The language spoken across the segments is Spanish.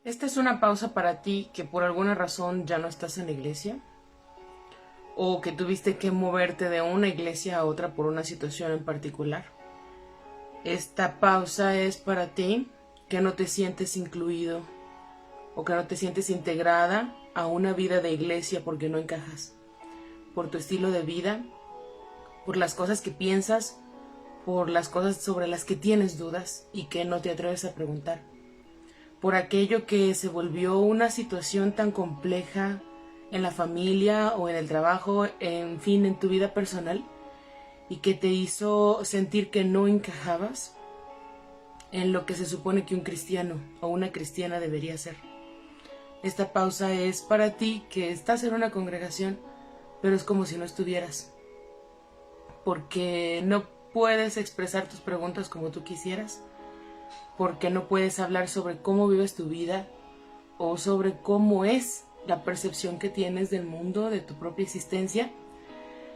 Esta es una pausa para ti que por alguna razón ya no estás en la iglesia o que tuviste que moverte de una iglesia a otra por una situación en particular. Esta pausa es para ti que no te sientes incluido o que no te sientes integrada a una vida de iglesia porque no encajas, por tu estilo de vida, por las cosas que piensas, por las cosas sobre las que tienes dudas y que no te atreves a preguntar, por aquello que se volvió una situación tan compleja en la familia o en el trabajo, en fin, en tu vida personal, y que te hizo sentir que no encajabas en lo que se supone que un cristiano o una cristiana debería ser. Esta pausa es para ti que estás en una congregación, pero es como si no estuvieras, porque no puedes expresar tus preguntas como tú quisieras, porque no puedes hablar sobre cómo vives tu vida o sobre cómo es la percepción que tienes del mundo, de tu propia existencia.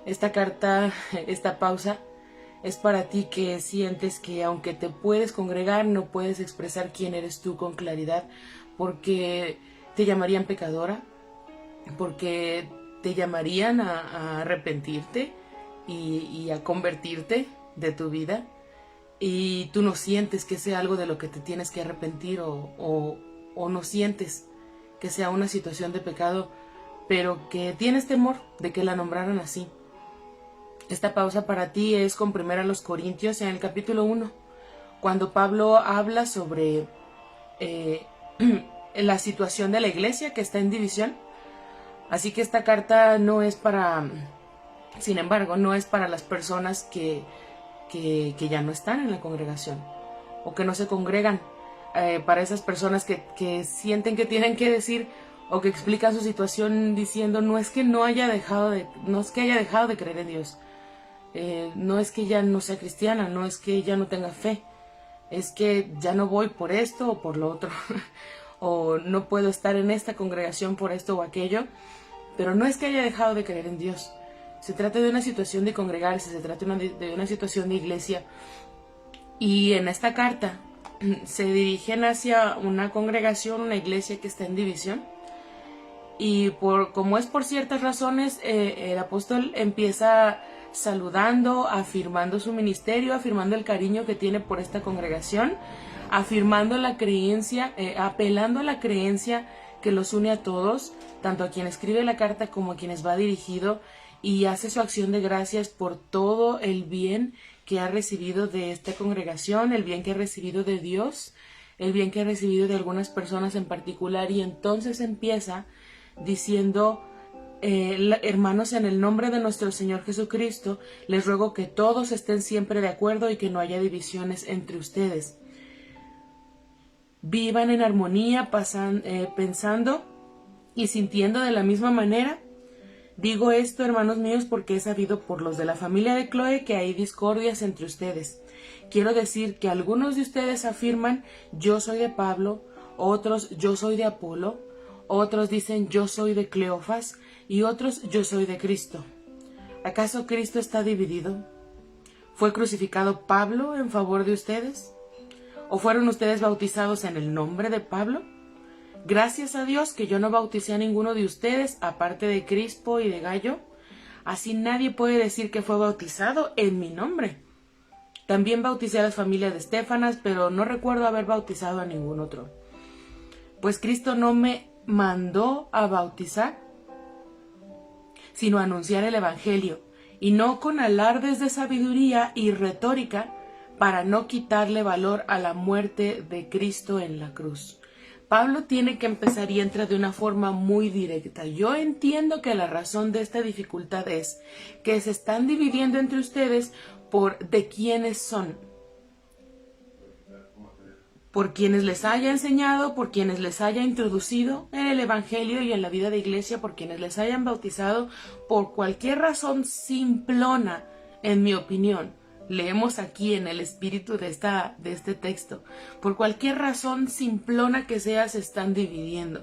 Esta carta, esta pausa, es para ti que sientes que aunque te puedes congregar, no puedes expresar quién eres tú con claridad, porque te llamarían pecadora, porque te llamarían a arrepentirte y a convertirte de tu vida, y tú no sientes que sea algo de lo que te tienes que arrepentir o no sientes que sea una situación de pecado, pero que tienes temor de que la nombraran así. Esta pausa para ti es con 1 Corintios en el capítulo 1, cuando Pablo habla sobre la situación de la iglesia que está en división. Así que esta carta no es para, sin embargo, no es para las personas que ya no están en la congregación o que no se congregan, para esas personas que sienten que tienen que decir o que explican su situación diciendo no es que haya dejado de creer en Dios, no es que ya no sea cristiana, no es que ya no tenga fe, es que ya no voy por esto o por lo otro o no puedo estar en esta congregación por esto o aquello, pero no es que haya dejado de creer en Dios. Se trata de una situación de congregarse, se trata de una situación de iglesia. Y en esta carta se dirigen hacia una congregación, una iglesia que está en división. Y como es por ciertas razones, el apóstol empieza saludando, afirmando su ministerio, afirmando el cariño que tiene por esta congregación, afirmando la creencia, apelando a la creencia que los une a todos, tanto a quien escribe la carta como a quienes va dirigido, y hace su acción de gracias por todo el bien que ha recibido de esta congregación, el bien que ha recibido de Dios, el bien que ha recibido de algunas personas en particular, y entonces empieza diciendo: hermanos, en el nombre de nuestro Señor Jesucristo, les ruego que todos estén siempre de acuerdo y que no haya divisiones entre ustedes. Vivan en armonía, pensando y sintiendo de la misma manera. Digo esto, hermanos míos, porque he sabido por los de la familia de Chloe que hay discordias entre ustedes. Quiero decir que algunos de ustedes afirman: yo soy de Pablo, otros: yo soy de Apolo, otros dicen: yo soy de Cleofas, y otros: yo soy de Cristo. ¿Acaso Cristo está dividido? ¿Fue crucificado Pablo en favor de ustedes? ¿O fueron ustedes bautizados en el nombre de Pablo? Gracias a Dios que yo no bauticé a ninguno de ustedes, aparte de Crispo y de Gallo. Así nadie puede decir que fue bautizado en mi nombre. También bauticé a las familias de Estéfanas, pero no recuerdo haber bautizado a ningún otro. Pues Cristo no me mandó a bautizar, sino a anunciar el Evangelio, y no con alardes de sabiduría y retórica, para no quitarle valor a la muerte de Cristo en la cruz. Pablo tiene que empezar y entra de una forma muy directa. Yo entiendo que la razón de esta dificultad es que se están dividiendo entre ustedes por de quiénes son, por quienes les haya enseñado, por quienes les haya introducido en el Evangelio y en la vida de iglesia, por quienes les hayan bautizado, por cualquier razón simplona, en mi opinión. Leemos aquí en el espíritu de este texto. Por cualquier razón simplona que sea, se están dividiendo.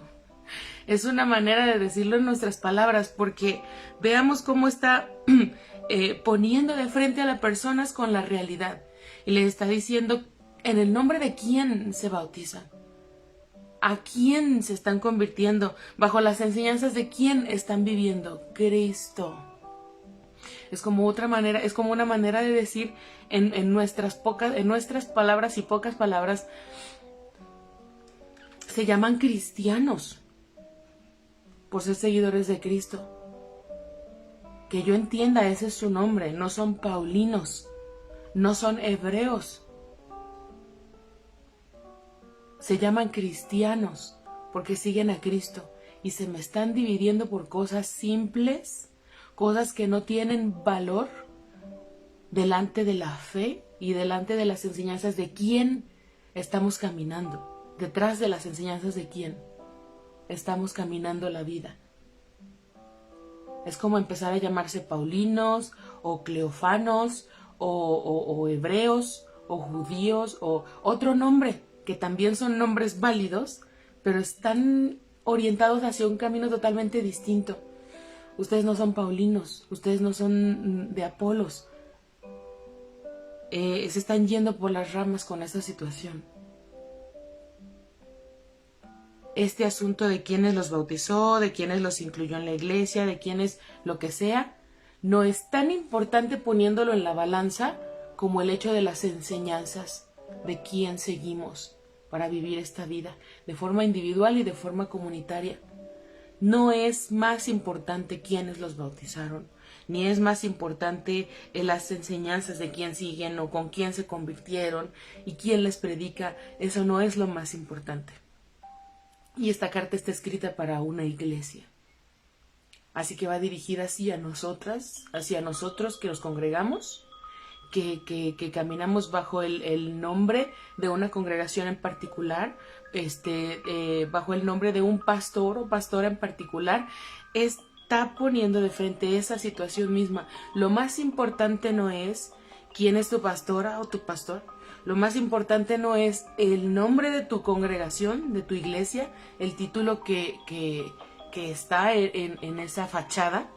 Es una manera de decirlo en nuestras palabras, porque veamos cómo está poniendo de frente a las personas con la realidad. Y les está diciendo: ¿en el nombre de quién se bautiza? ¿A quién se están convirtiendo? ¿Bajo las enseñanzas de quién están viviendo? Cristo. Es como otra manera, es como una manera de decir en nuestras palabras y pocas palabras, se llaman cristianos por ser seguidores de Cristo. Que yo entienda, ese es su nombre, no son paulinos, no son hebreos. Se llaman cristianos porque siguen a Cristo y se me están dividiendo por cosas simples, cosas que no tienen valor delante de la fe y delante de las enseñanzas de quién estamos caminando, detrás de las enseñanzas de quién estamos caminando la vida. Es como empezar a llamarse paulinos o cleofanos o hebreos o judíos o otro nombre, que también son nombres válidos, pero están orientados hacia un camino totalmente distinto. Ustedes no son paulinos, ustedes no son de Apolos. Se están yendo por las ramas con esta situación. Este asunto de quiénes los bautizó, de quiénes los incluyó en la iglesia, de quiénes lo que sea, no es tan importante poniéndolo en la balanza como el hecho de las enseñanzas de quién seguimos para vivir esta vida, de forma individual y de forma comunitaria. No es más importante quiénes los bautizaron, ni es más importante las enseñanzas de quién siguen o con quién se convirtieron y quién les predica. Eso no es lo más importante. Y esta carta está escrita para una iglesia. Así que va dirigida hacia nosotras, hacia nosotros que nos congregamos, que caminamos bajo el nombre de una congregación en particular, bajo el nombre de un pastor o pastora en particular, está poniendo de frente esa situación misma. Lo más importante no es quién es tu pastora o tu pastor. Lo más importante no es el nombre de tu congregación, de tu iglesia, el título que está en esa fachada.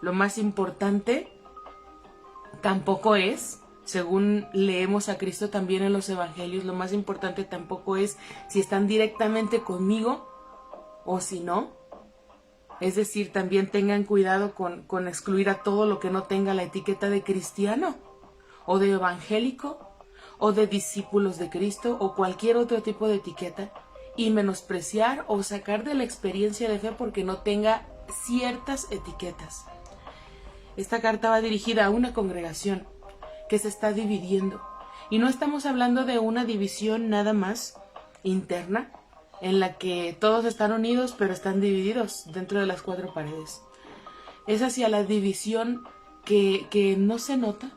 Lo más importante tampoco es, según leemos a Cristo también en los evangelios, lo más importante tampoco es si están directamente conmigo o si no. Es decir, también tengan cuidado con excluir a todo lo que no tenga la etiqueta de cristiano o de evangélico o de discípulos de Cristo o cualquier otro tipo de etiqueta y menospreciar o sacar de la experiencia de fe porque no tenga ciertas etiquetas. Esta carta va dirigida a una congregación que se está dividiendo. Y no estamos hablando de una división nada más interna, en la que todos están unidos pero están divididos dentro de las cuatro paredes. Es hacia la división que no se nota,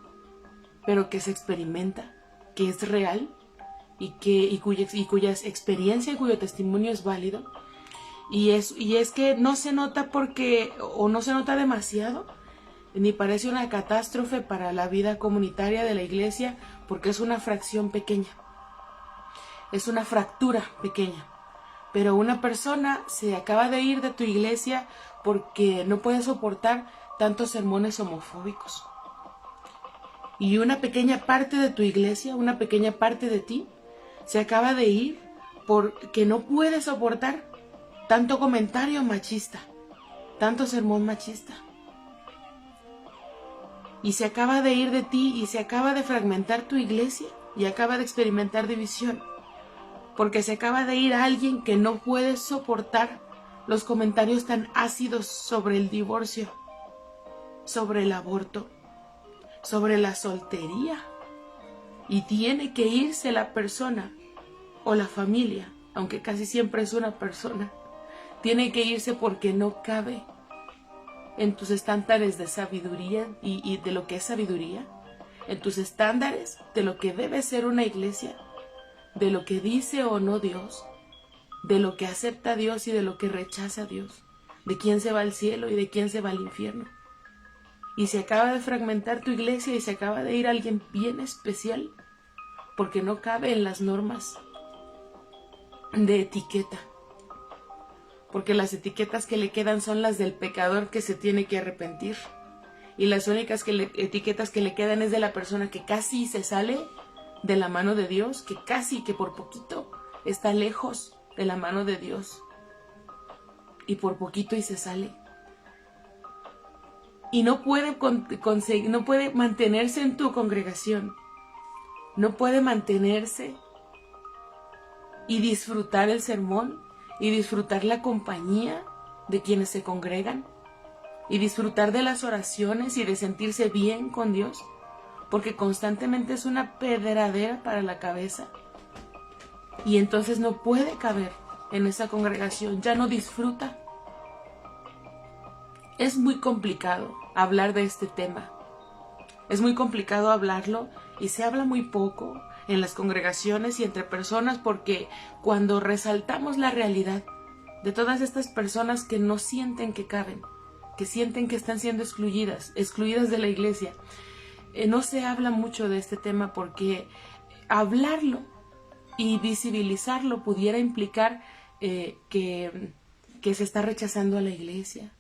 pero que se experimenta, que es real y cuya experiencia y cuyo testimonio es válido. Y es que no se nota porque, o no se nota demasiado, ni parece una catástrofe para la vida comunitaria de la iglesia, porque es una fracción pequeña, es una fractura pequeña. Pero una persona se acaba de ir de tu iglesia porque no puede soportar tantos sermones homofóbicos. Y una pequeña parte de tu iglesia, una pequeña parte de ti, se acaba de ir porque no puede soportar tanto comentario machista, tanto sermón machista. Y se acaba de ir de ti y se acaba de fragmentar tu iglesia y acaba de experimentar división. Porque se acaba de ir alguien que no puede soportar los comentarios tan ácidos sobre el divorcio, sobre el aborto, sobre la soltería. Y tiene que irse la persona o la familia, aunque casi siempre es una persona. Tiene que irse porque no cabe en tus estándares de sabiduría y de lo que es sabiduría, en tus estándares de lo que debe ser una iglesia, de lo que dice o no Dios, de lo que acepta a Dios y de lo que rechaza a Dios, de quién se va al cielo y de quién se va al infierno. Y se acaba de fragmentar tu iglesia y se acaba de ir alguien bien especial porque no cabe en las normas de etiqueta. Porque las etiquetas que le quedan son las del pecador que se tiene que arrepentir. Y las únicas etiquetas que le quedan es de la persona que casi se sale de la mano de Dios, que casi, que por poquito está lejos de la mano de Dios. Y por poquito y se sale. Y no puede no puede mantenerse en tu congregación. No puede mantenerse y disfrutar el sermón y disfrutar la compañía de quienes se congregan y disfrutar de las oraciones y de sentirse bien con Dios, porque constantemente es una pedradera para la cabeza y entonces no puede caber en esa congregación, ya no disfruta. Es muy complicado hablar de este tema, es muy complicado hablarlo y se habla muy poco en las congregaciones y entre personas, porque cuando resaltamos la realidad de todas estas personas que no sienten que caben, que sienten que están siendo excluidas de la iglesia, no se habla mucho de este tema, porque hablarlo y visibilizarlo pudiera implicar que se está rechazando a la iglesia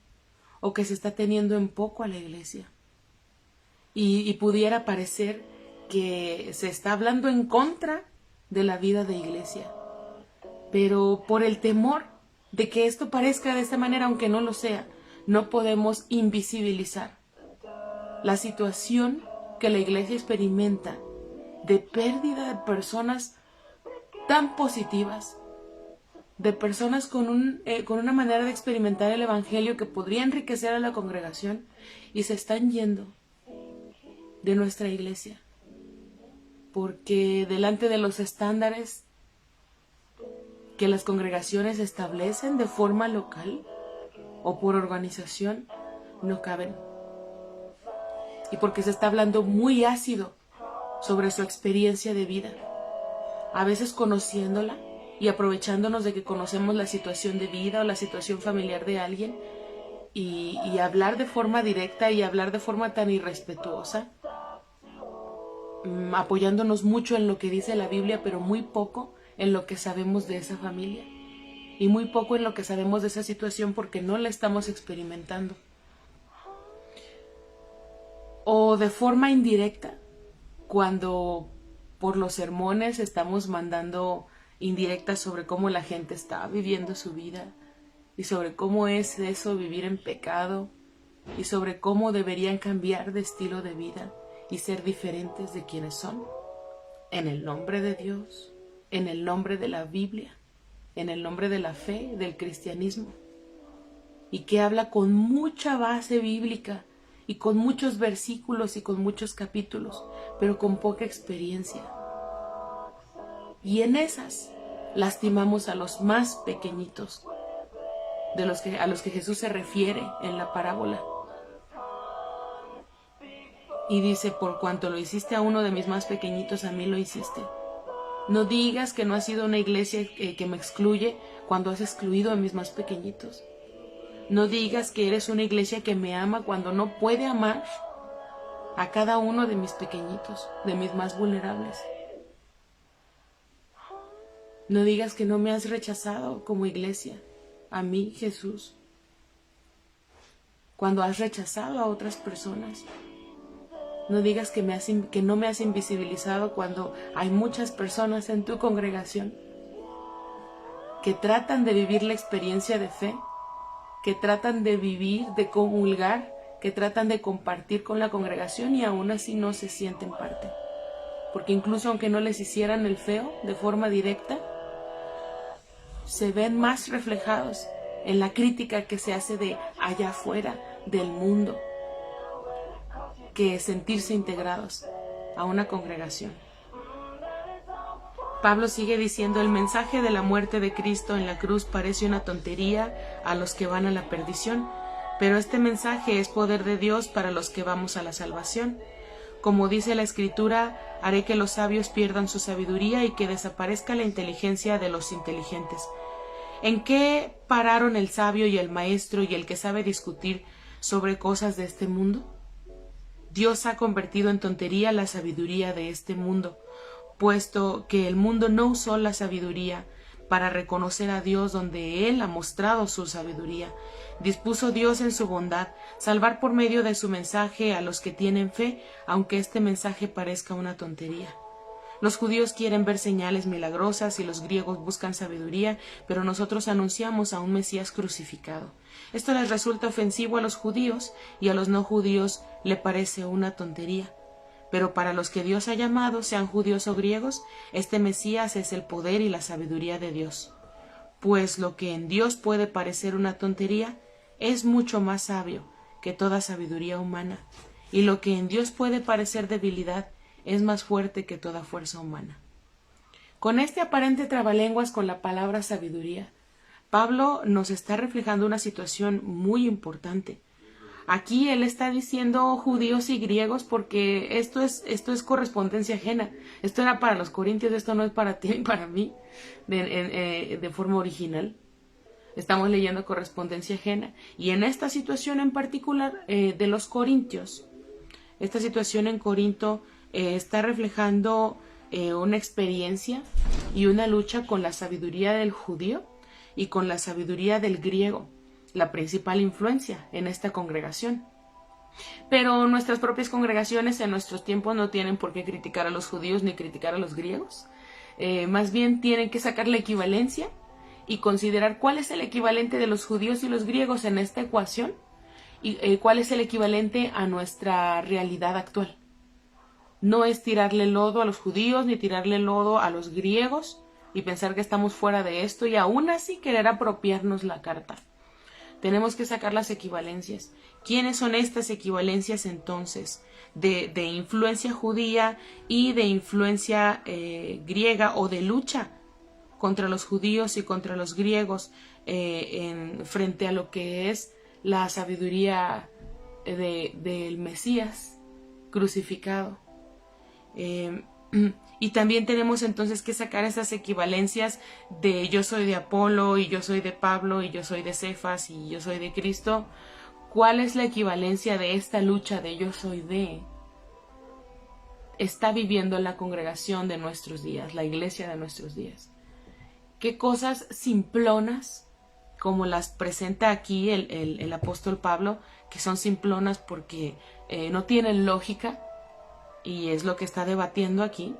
o que se está teniendo en poco a la iglesia y pudiera parecer que se está hablando en contra de la vida de iglesia. Pero por el temor de que esto parezca de esta manera, aunque no lo sea, no podemos invisibilizar la situación que la iglesia experimenta de pérdida de personas tan positivas, de personas con una manera de experimentar el evangelio que podría enriquecer a la congregación, y se están yendo de nuestra iglesia porque delante de los estándares que las congregaciones establecen de forma local o por organización no caben, y porque se está hablando muy ácido sobre su experiencia de vida, a veces conociéndola y aprovechándonos de que conocemos la situación de vida o la situación familiar de alguien, y hablar de forma directa y hablar de forma tan irrespetuosa, apoyándonos mucho en lo que dice la Biblia, pero muy poco en lo que sabemos de esa familia y muy poco en lo que sabemos de esa situación porque no la estamos experimentando. O de forma indirecta, cuando por los sermones estamos mandando indirectas sobre cómo la gente está viviendo su vida y sobre cómo es eso vivir en pecado y sobre cómo deberían cambiar de estilo de vida y ser diferentes de quienes son, en el nombre de Dios, en el nombre de la Biblia, en el nombre de la fe, del cristianismo, y que habla con mucha base bíblica y con muchos versículos y con muchos capítulos, pero con poca experiencia. Y en esas lastimamos a los más pequeñitos, a los que Jesús se refiere en la parábola. Y dice: por cuanto lo hiciste a uno de mis más pequeñitos, a mí lo hiciste. No digas que no has sido una iglesia que me excluye cuando has excluido a mis más pequeñitos. No digas que eres una iglesia que me ama cuando no puede amar a cada uno de mis pequeñitos, de mis más vulnerables. No digas que no me has rechazado como iglesia, a mí, Jesús, cuando has rechazado a otras personas. No digas que no me has invisibilizado cuando hay muchas personas en tu congregación que tratan de vivir la experiencia de fe, que tratan de vivir, de comulgar, que tratan de compartir con la congregación y aún así no se sienten parte. Porque incluso aunque no les hicieran el feo de forma directa, se ven más reflejados en la crítica que se hace de allá afuera, del mundo, que sentirse integrados a una congregación. Pablo sigue diciendo: el mensaje de la muerte de Cristo en la cruz parece una tontería a los que van a la perdición, pero este mensaje es poder de Dios para los que vamos a la salvación. Como dice la Escritura: haré que los sabios pierdan su sabiduría y que desaparezca la inteligencia de los inteligentes. ¿En qué pararon el sabio y el maestro y el que sabe discutir sobre cosas de este mundo? Dios ha convertido en tontería la sabiduría de este mundo, puesto que el mundo no usó la sabiduría para reconocer a Dios donde Él ha mostrado su sabiduría. Dispuso Dios en su bondad salvar por medio de su mensaje a los que tienen fe, aunque este mensaje parezca una tontería. Los judíos quieren ver señales milagrosas y los griegos buscan sabiduría, pero nosotros anunciamos a un Mesías crucificado. Esto les resulta ofensivo a los judíos y a los no judíos le parece una tontería. Pero para los que Dios ha llamado, sean judíos o griegos, este Mesías es el poder y la sabiduría de Dios. Pues lo que en Dios puede parecer una tontería es mucho más sabio que toda sabiduría humana, y lo que en Dios puede parecer debilidad es más fuerte que toda fuerza humana. Con este aparente trabalenguas con la palabra sabiduría, Pablo nos está reflejando una situación muy importante. Aquí él está diciendo judíos y griegos porque esto es correspondencia ajena. Esto era para los corintios, esto no es para ti ni para mí de forma original. Estamos leyendo correspondencia ajena. Y en esta situación en particular de los corintios, esta situación en Corinto está reflejando una experiencia y una lucha con la sabiduría del judío y con la sabiduría del griego, la principal influencia en esta congregación. Pero nuestras propias congregaciones en nuestros tiempos no tienen por qué criticar a los judíos ni criticar a los griegos. Más bien tienen que sacar la equivalencia y considerar cuál es el equivalente de los judíos y los griegos en esta ecuación y cuál es el equivalente a nuestra realidad actual. No es tirarle lodo a los judíos ni tirarle lodo a los griegos y pensar que estamos fuera de esto y aún así querer apropiarnos la carta. Tenemos que sacar las equivalencias. ¿Quiénes son estas equivalencias entonces de influencia judía y de influencia griega o de lucha contra los judíos y contra los griegos frente a lo que es la sabiduría del Mesías crucificado? Y también tenemos entonces que sacar esas equivalencias de yo soy de Apolo y yo soy de Pablo y yo soy de Cefas y yo soy de Cristo. ¿Cuál es la equivalencia de esta lucha de yo soy de? Está viviendo la congregación de nuestros días, la iglesia de nuestros días. ¿Qué cosas simplonas, como las presenta aquí el apóstol Pablo, que son simplonas porque no tienen lógica? Y es lo que está debatiendo aquí.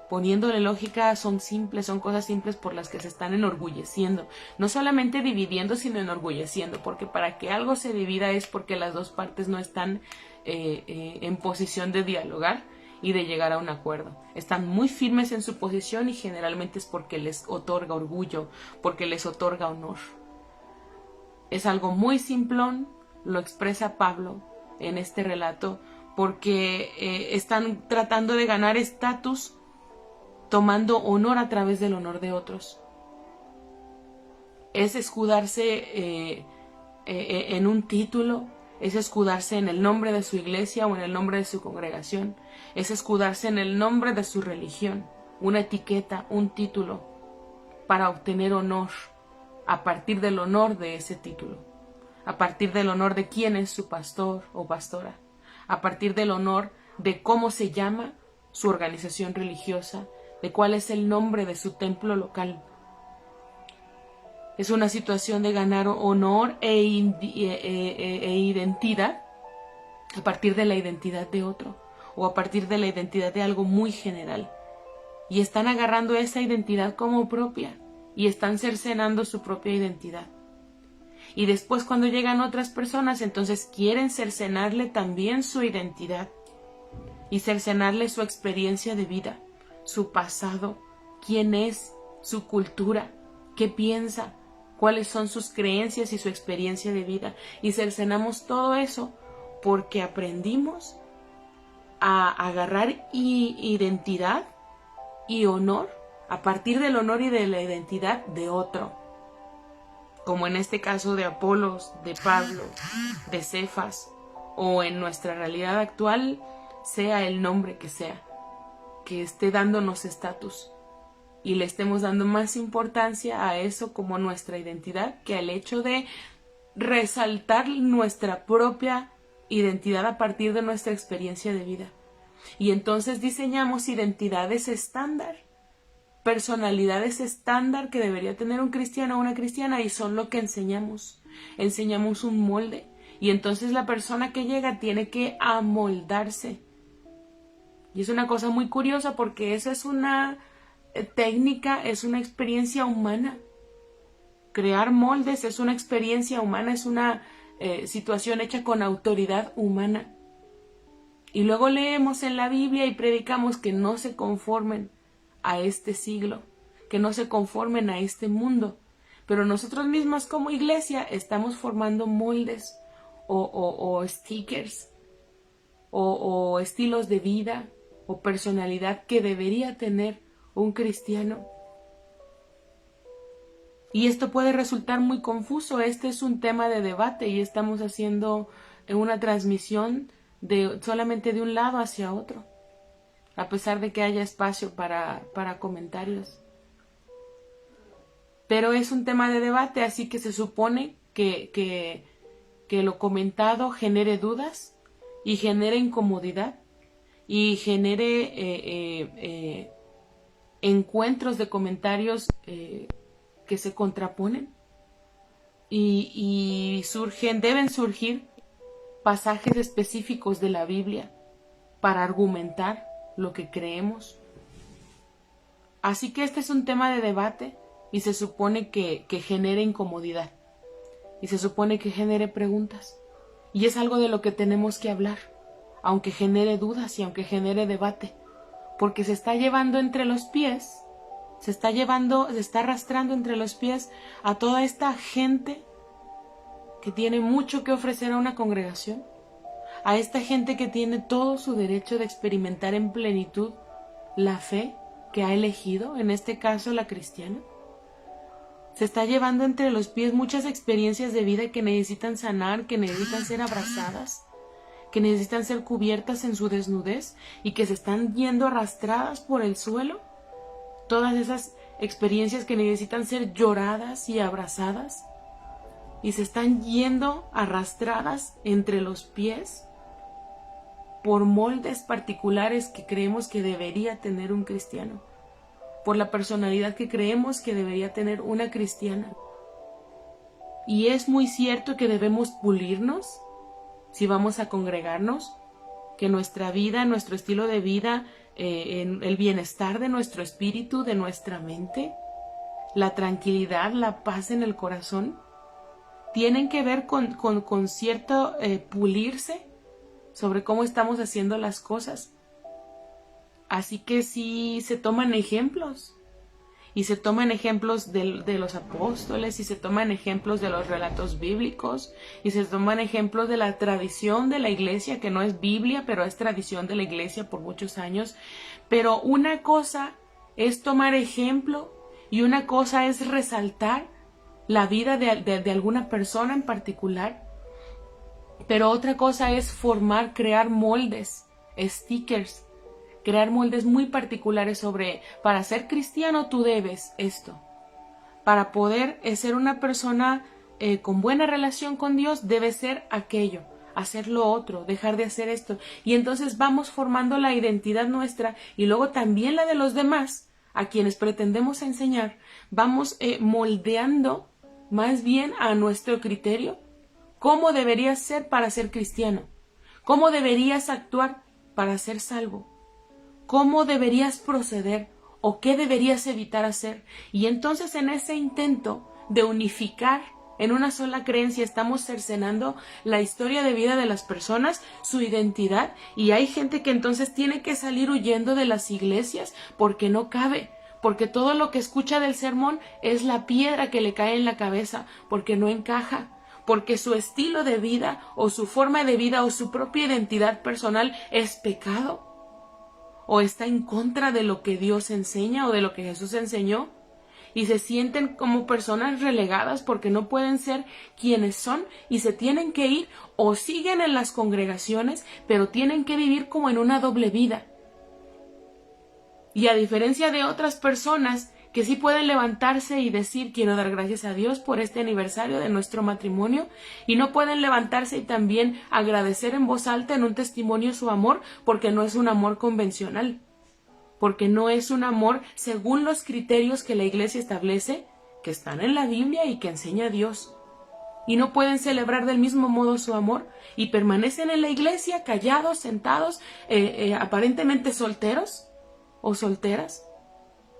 Poniéndole lógica, son simples, son cosas simples por las que se están enorgulleciendo. No solamente dividiendo, sino enorgulleciendo, porque para que algo se divida es porque las dos partes no están en posición de dialogar y de llegar a un acuerdo. Están muy firmes en su posición y generalmente es porque les otorga orgullo, porque les otorga honor. Es algo muy simplón, lo expresa Pablo en este relato, porque están tratando de ganar estatus tomando honor a través del honor de otros. Es escudarse en un título, es escudarse en el nombre de su iglesia o en el nombre de su congregación, es escudarse en el nombre de su religión, una etiqueta, un título, para obtener honor a partir del honor de ese título, a partir del honor de quién es su pastor o pastora, a partir del honor de cómo se llama su organización religiosa, de cuál es el nombre de su templo local. Es una situación de ganar honor e identidad a partir de la identidad de otro o a partir de la identidad de algo muy general. Y están agarrando esa identidad como propia y están cercenando su propia identidad. Y después cuando llegan otras personas, entonces quieren cercenarle también su identidad y cercenarle su experiencia de vida, su pasado, quién es, su cultura, qué piensa, cuáles son sus creencias y su experiencia de vida. Y cercenamos todo eso porque aprendimos a agarrar identidad y honor a partir del honor y de la identidad de otro. Como en este caso de Apolos, de Pablo, de Cefas, o en nuestra realidad actual, sea el nombre que sea, que esté dándonos estatus y le estemos dando más importancia a eso como nuestra identidad que al hecho de resaltar nuestra propia identidad a partir de nuestra experiencia de vida. Y entonces diseñamos identidades estándar, personalidades estándar que debería tener un cristiano o una cristiana, y son lo que enseñamos. Enseñamos un molde y entonces la persona que llega tiene que amoldarse. Y es una cosa muy curiosa porque esa es una técnica, es una experiencia humana. Crear moldes es una experiencia humana, es una situación hecha con autoridad humana. Y luego leemos en la Biblia y predicamos que no se conformen a este siglo, que no se conformen a este mundo. Pero nosotros mismos como iglesia estamos formando moldes o stickers o estilos de vida o personalidad que debería tener un cristiano. Y esto puede resultar muy confuso. Este es un tema de debate y estamos haciendo una transmisión solamente de un lado hacia otro, a pesar de que haya espacio para comentarios. Pero es un tema de debate, así que se supone que lo comentado genere dudas y genere incomodidad y genere encuentros de comentarios que se contraponen y deben surgir pasajes específicos de la Biblia para argumentar lo que creemos. Así que este es un tema de debate y se supone que genere incomodidad y se supone que genere preguntas y es algo de lo que tenemos que hablar, aunque genere dudas y aunque genere debate, porque se está llevando entre los pies, se está arrastrando entre los pies a toda esta gente que tiene mucho que ofrecer a una congregación, a esta gente que tiene todo su derecho de experimentar en plenitud la fe que ha elegido, en este caso la cristiana. Se está llevando entre los pies muchas experiencias de vida que necesitan sanar, que necesitan ser abrazadas, que necesitan ser cubiertas en su desnudez y que se están yendo arrastradas por el suelo. Todas esas experiencias que necesitan ser lloradas y abrazadas y se están yendo arrastradas entre los pies por moldes particulares que creemos que debería tener un cristiano, por la personalidad que creemos que debería tener una cristiana. Y es muy cierto que debemos pulirnos si vamos a congregarnos, que nuestra vida, nuestro estilo de vida, el bienestar de nuestro espíritu, de nuestra mente, la tranquilidad, la paz en el corazón, tienen que ver con cierto pulirse sobre cómo estamos haciendo las cosas. Así que sí se toman ejemplos, y se toman ejemplos de los apóstoles, y se toman ejemplos de los relatos bíblicos, y se toman ejemplos de la tradición de la iglesia, que no es Biblia, pero es tradición de la iglesia por muchos años. Pero una cosa es tomar ejemplo, y una cosa es resaltar la vida de alguna persona en particular, pero otra cosa es crear moldes, stickers, crear moldes muy particulares para ser cristiano tú debes esto. Para poder ser una persona con buena relación con Dios, debes ser aquello, hacer lo otro, dejar de hacer esto. Y entonces vamos formando la identidad nuestra y luego también la de los demás, a quienes pretendemos enseñar. Vamos moldeando más bien a nuestro criterio cómo deberías ser para ser cristiano, cómo deberías actuar para ser salvo, cómo deberías proceder o qué deberías evitar hacer. Y entonces en ese intento de unificar en una sola creencia estamos cercenando la historia de vida de las personas, su identidad, y hay gente que entonces tiene que salir huyendo de las iglesias porque no cabe, porque todo lo que escucha del sermón es la piedra que le cae en la cabeza, porque no encaja, porque su estilo de vida o su forma de vida o su propia identidad personal es pecado, o está en contra de lo que Dios enseña o de lo que Jesús enseñó, y se sienten como personas relegadas porque no pueden ser quienes son y se tienen que ir, o siguen en las congregaciones, pero tienen que vivir como en una doble vida. Y a diferencia de otras personas que sí pueden levantarse y decir quiero dar gracias a Dios por este aniversario de nuestro matrimonio, y no pueden levantarse y también agradecer en voz alta en un testimonio su amor, porque no es un amor convencional, porque no es un amor según los criterios que la iglesia establece, que están en la Biblia y que enseña Dios. y no pueden celebrar del mismo modo su amor y permanecen en la iglesia callados, sentados, aparentemente solteros o solteras,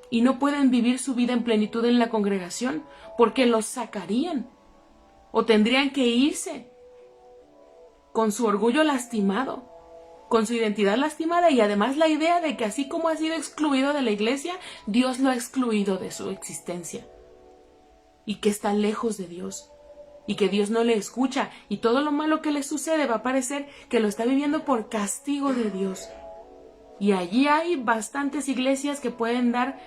y no pueden vivir su vida en plenitud en la congregación porque los sacarían o tendrían que irse con su orgullo lastimado, con su identidad lastimada, y además la idea de que así como ha sido excluido de la iglesia, Dios lo ha excluido de su existencia y que está lejos de Dios y que Dios no le escucha, y todo lo malo que le sucede va a parecer que lo está viviendo por castigo de Dios. Y allí hay bastantes iglesias que pueden dar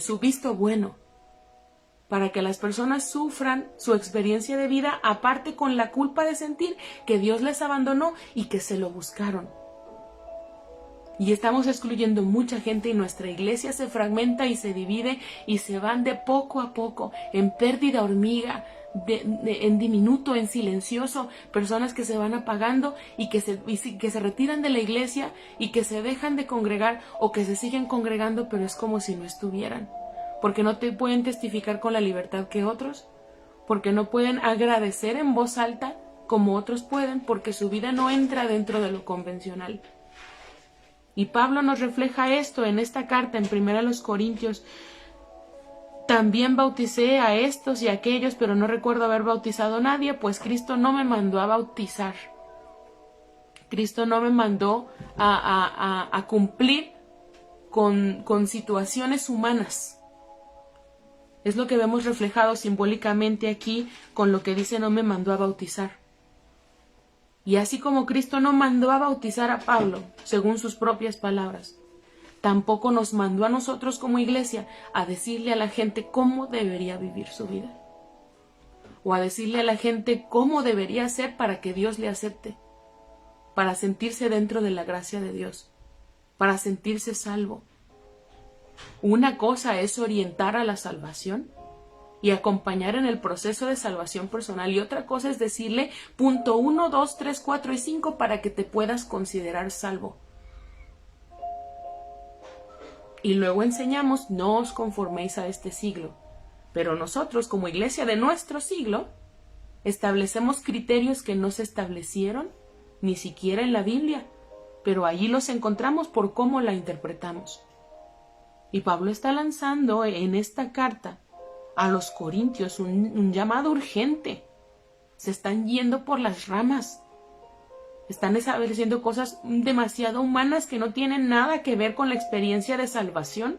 su visto bueno para que las personas sufran su experiencia de vida, aparte con la culpa de sentir que Dios les abandonó y que se lo buscaron. Y estamos excluyendo mucha gente y nuestra iglesia se fragmenta y se divide y se van de poco a poco en pérdida hormiga, en diminuto, en silencioso, personas que se van apagando y que se retiran de la iglesia y que se dejan de congregar o que se siguen congregando, pero es como si no estuvieran, porque no te pueden testificar con la libertad que otros, porque no pueden agradecer en voz alta como otros pueden, porque su vida no entra dentro de lo convencional. Y Pablo nos refleja esto en esta carta en 1 Corintios. También bauticé a estos y a aquellos, pero no recuerdo haber bautizado a nadie, pues Cristo no me mandó a bautizar. Cristo no me mandó a cumplir con situaciones humanas. Es lo que vemos reflejado simbólicamente aquí con lo que dice no me mandó a bautizar. Y así como Cristo no mandó a bautizar a Pablo, según sus propias palabras, tampoco nos mandó a nosotros como iglesia a decirle a la gente cómo debería vivir su vida, o a decirle a la gente cómo debería ser para que Dios le acepte, para sentirse dentro de la gracia de Dios, para sentirse salvo. Una cosa es orientar a la salvación y acompañar en el proceso de salvación personal, y otra cosa es decirle punto 1, 2, 3, 4 y 5 para que te puedas considerar salvo. Y luego enseñamos, no os conforméis a este siglo, pero nosotros como iglesia de nuestro siglo establecemos criterios que no se establecieron ni siquiera en la Biblia, pero allí los encontramos por cómo la interpretamos. Y Pablo está lanzando en esta carta a los corintios un llamado urgente. Se están yendo por las ramas. Están estableciendo cosas demasiado humanas que no tienen nada que ver con la experiencia de salvación,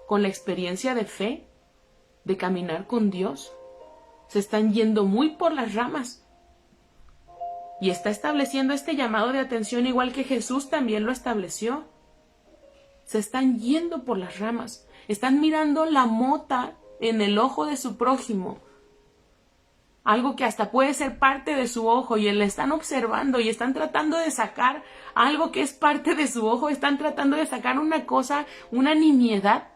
con la experiencia de fe, de caminar con Dios. Se están yendo muy por las ramas. Y está estableciendo este llamado de atención igual que Jesús también lo estableció. Se están yendo por las ramas. Están mirando la mota en el ojo de su prójimo, algo que hasta puede ser parte de su ojo, y le están observando y están tratando de sacar algo que es parte de su ojo, están tratando de sacar una cosa, una nimiedad,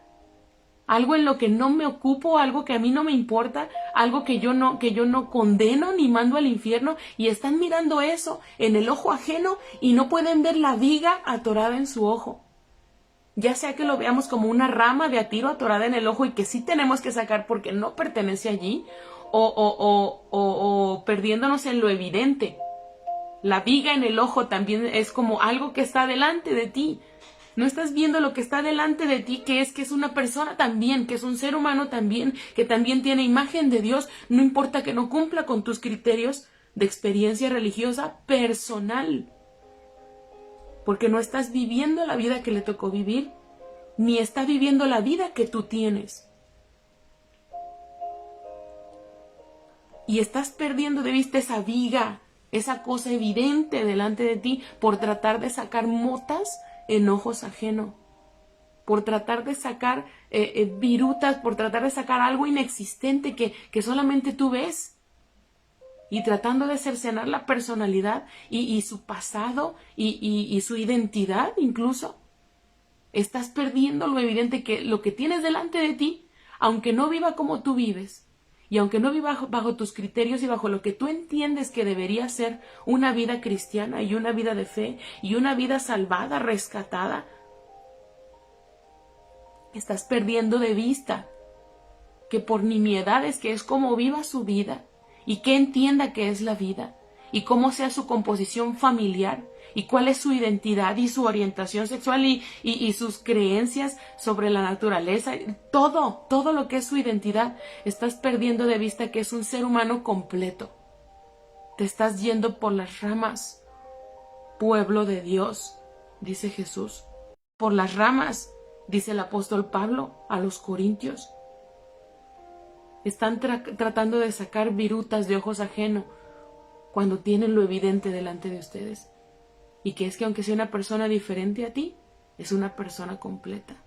algo en lo que no me ocupo, algo que a mí no me importa, algo que yo no condeno ni mando al infierno, y están mirando eso en el ojo ajeno y no pueden ver la viga atorada en su ojo. Ya sea que lo veamos como una rama de a tiro atorada en el ojo y que sí tenemos que sacar porque no pertenece allí, o perdiéndonos en lo evidente. La viga en el ojo también es como algo que está delante de ti. No estás viendo lo que está delante de ti, que es una persona también, que es un ser humano también, que también tiene imagen de Dios, no importa que no cumpla con tus criterios de experiencia religiosa personal. Porque no estás viviendo la vida que le tocó vivir, ni está viviendo la vida que tú tienes. Y estás perdiendo de vista esa viga, esa cosa evidente delante de ti, por tratar de sacar motas en ojos ajenos, por tratar de sacar virutas, por tratar de sacar algo inexistente que solamente tú ves. Y tratando de cercenar la personalidad y su pasado y su identidad incluso. Estás perdiendo lo evidente, que lo que tienes delante de ti, aunque no viva como tú vives, y aunque no viva bajo tus criterios y bajo lo que tú entiendes que debería ser una vida cristiana y una vida de fe y una vida salvada, rescatada, estás perdiendo de vista que por nimiedades, que es como viva su vida, y que entienda qué es la vida y cómo sea su composición familiar y cuál es su identidad y su orientación sexual y sus creencias sobre la naturaleza, todo lo que es su identidad. Estás perdiendo de vista que es un ser humano completo. Te estás yendo por las ramas, pueblo de Dios, dice Jesús. Por las ramas, dice el apóstol Pablo a los corintios. Están tratando de sacar virutas de ojos ajenos cuando tienen lo evidente delante de ustedes. Y que es que aunque sea una persona diferente a ti, es una persona completa.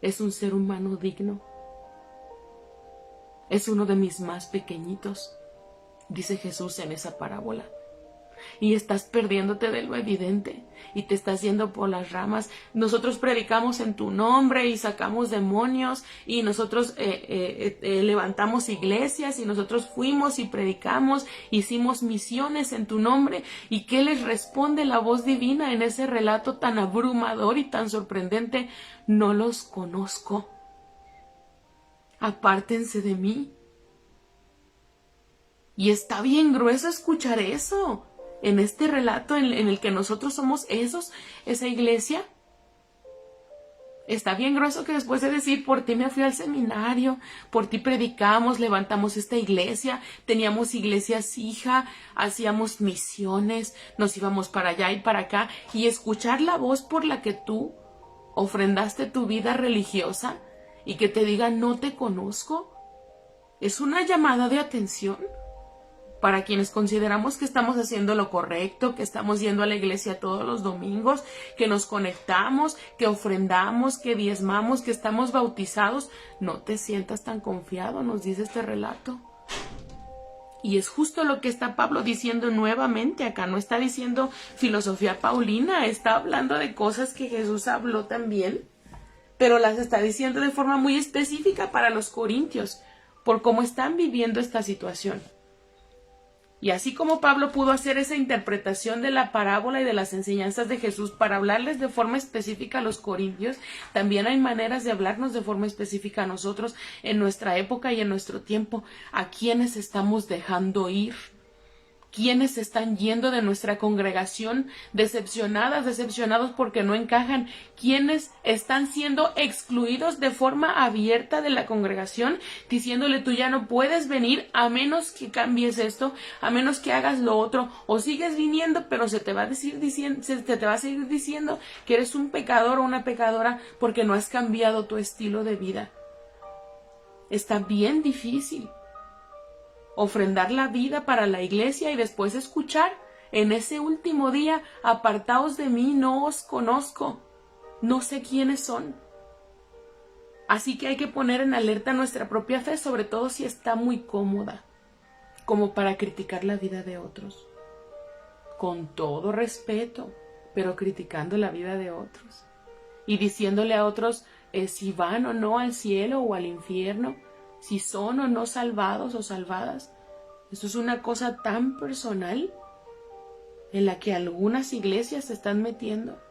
Es un ser humano digno. Es uno de mis más pequeñitos, dice Jesús en esa parábola. Y estás perdiéndote de lo evidente y te estás yendo por las ramas. Nosotros predicamos en tu nombre y sacamos demonios y nosotros levantamos iglesias y nosotros fuimos y predicamos, hicimos misiones en tu nombre. ¿Y qué les responde la voz divina en ese relato tan abrumador y tan sorprendente? No los conozco. Apártense de mí. Y está bien grueso escuchar eso. En este relato en el que nosotros somos esa iglesia, está bien grueso que después de decir, por ti me fui al seminario, por ti predicamos, levantamos esta iglesia, teníamos iglesias hija, hacíamos misiones, nos íbamos para allá y para acá, y escuchar la voz por la que tú ofrendaste tu vida religiosa y que te diga no te conozco, es una llamada de atención. Para quienes consideramos que estamos haciendo lo correcto, que estamos yendo a la iglesia todos los domingos, que nos conectamos, que ofrendamos, que diezmamos, que estamos bautizados, no te sientas tan confiado, nos dice este relato. Y es justo lo que está Pablo diciendo nuevamente acá, no está diciendo filosofía paulina, está hablando de cosas que Jesús habló también, pero las está diciendo de forma muy específica para los corintios, por cómo están viviendo esta situación. Y así como Pablo pudo hacer esa interpretación de la parábola y de las enseñanzas de Jesús para hablarles de forma específica a los corintios, también hay maneras de hablarnos de forma específica a nosotros en nuestra época y en nuestro tiempo. ¿A quiénes estamos dejando ir? ¿Quiénes están yendo de nuestra congregación decepcionados porque no encajan? ¿Quiénes están siendo excluidos de forma abierta de la congregación, diciéndole tú ya no puedes venir a menos que cambies esto, a menos que hagas lo otro, o sigues viniendo pero se te va a seguir diciendo que eres un pecador o una pecadora porque no has cambiado tu estilo de vida? Está bien difícil ofrendar la vida para la iglesia y después escuchar en ese último día, apartaos de mí, no os conozco, no sé quiénes son. Así que hay que poner en alerta nuestra propia fe, sobre todo si está muy cómoda, como para criticar la vida de otros. Con todo respeto, pero criticando la vida de otros. Y diciéndole a otros si van o no al cielo o al infierno, si son o no salvados o salvadas. Eso es una cosa tan personal en la que algunas iglesias se están metiendo.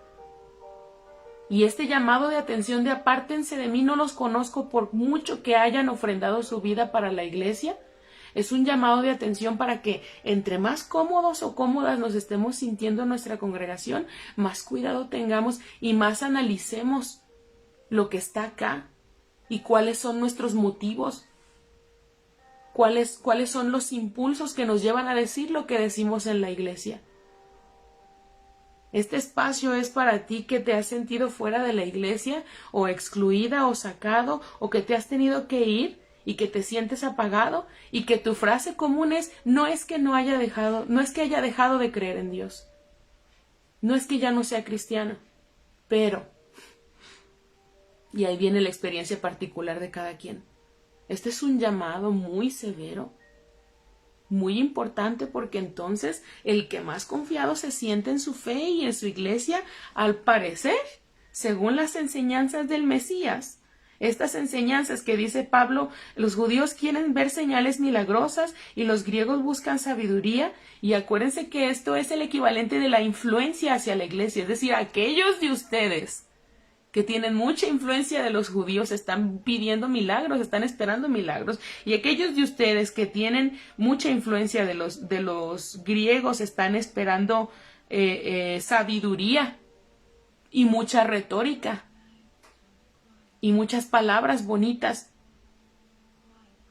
Y este llamado de atención de apártense de mí, no los conozco por mucho que hayan ofrendado su vida para la iglesia, es un llamado de atención para que entre más cómodos o cómodas nos estemos sintiendo en nuestra congregación, más cuidado tengamos y más analicemos lo que está acá. ¿Y cuáles son nuestros motivos? ¿Cuáles son los impulsos que nos llevan a decir lo que decimos en la iglesia? Este espacio es para ti que te has sentido fuera de la iglesia, o excluida, o sacado, o que te has tenido que ir y que te sientes apagado, y que tu frase común es, no es que haya dejado de creer en Dios. No es que ya no sea cristiano, pero... Y ahí viene la experiencia particular de cada quien. Este es un llamado muy severo, muy importante, porque entonces el que más confiado se siente en su fe y en su iglesia, al parecer, según las enseñanzas del Mesías, estas enseñanzas que dice Pablo, los judíos quieren ver señales milagrosas y los griegos buscan sabiduría, y acuérdense que esto es el equivalente de la influencia hacia la iglesia, es decir, aquellos de ustedes que tienen mucha influencia de los judíos, están pidiendo milagros, están esperando milagros. Y aquellos de ustedes que tienen mucha influencia de los griegos, están esperando sabiduría y mucha retórica y muchas palabras bonitas.